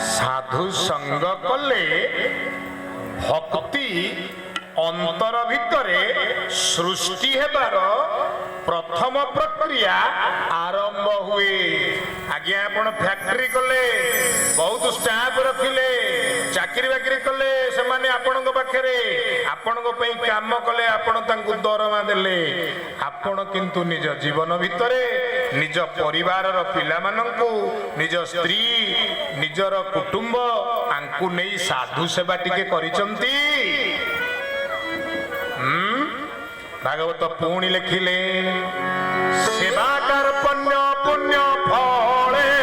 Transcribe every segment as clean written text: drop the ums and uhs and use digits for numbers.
साधु संग कले भक्ति अंतर भितरे सृष्टि हेबार प्रथम प्रक्रिया आरंभ हुए। आज्ञा आपण फैक्ट्री कले बहुत स्टाफ रखिले चाकरी बाकरी कले से माने आपणक पाखरे आपणक पई काम कले आपण तांकु दरमा देले आपण किंतु निज जीवन भितरे निज परिवार रो पिला मानंकु निज स्त्री निजर कुटुंब आंकु नेई साधु सेवा टिके करिसंती। भागवत पुणी लिखिले सेवा कर्पण्य पुण्य फले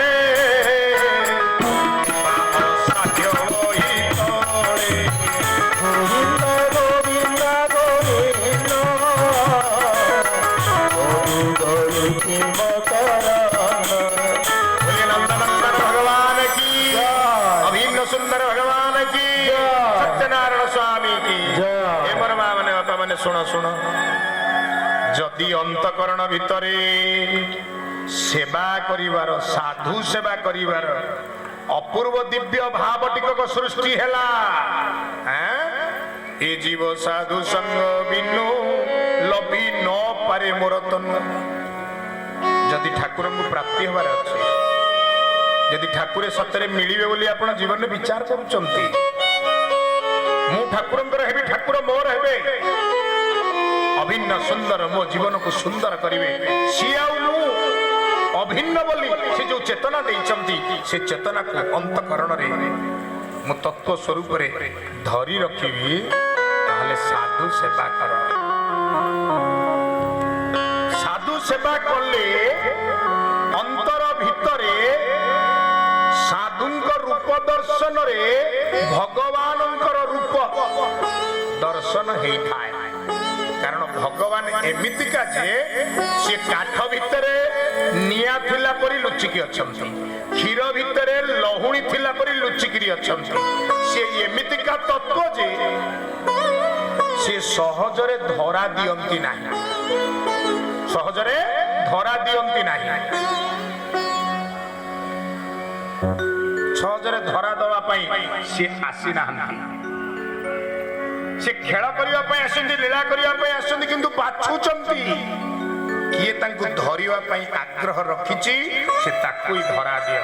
भगवान की अभिन्न सुंदर भगवान की सत्यनारायण स्वामी की हे परमा माने सुन सुन जदि अंतकरण भितरे सेवा करिवार साधु सेवा करिवार अपूर्व दिव्य भाव टिकक सृष्टि हेला ए जीव साधु संग बिनु लभी न पारे मोर तन। जदि ठाकुर को प्राप्ति होबार अछि जदि ठाकुर सतरे मिलिबे बोली आपण जीवन में विचार करूचंती मु ठाकुरंकर हेबी ठाकुर मोर हेबे अभिन्न सुंदर मो जीवन को सुंदर करिवे सी आउ अभिन्न बोली से जो चेतना देइचंती से चेतना को अंतकरण रे मु तत्व स्वरूप रे धरी रखिबी ताले साधु सेवा कर। साधु सेवा कले अंतर भितरे साधुंक रूप दर्शन रे भगवानंकर रूप दर्शन हेई थाए। कारण भगवान एमितिका जे से काठ भितरे निया थिला परी लुचिकी अछंती क्षीर भितरे लहुणी थिला परी लुचिकी अछंती से एमितिका तत्व जे से सहजरे धरा दियंती नाही सहजरे धरा दियंती नाही सहजरे धरा दवा पई से आसी नाहंती से खेल करने आसती लीला करने आसती किंतु बाछुचंती किए तांकु धरिया आग्रह रखिची से ताकु ही धरा दिया।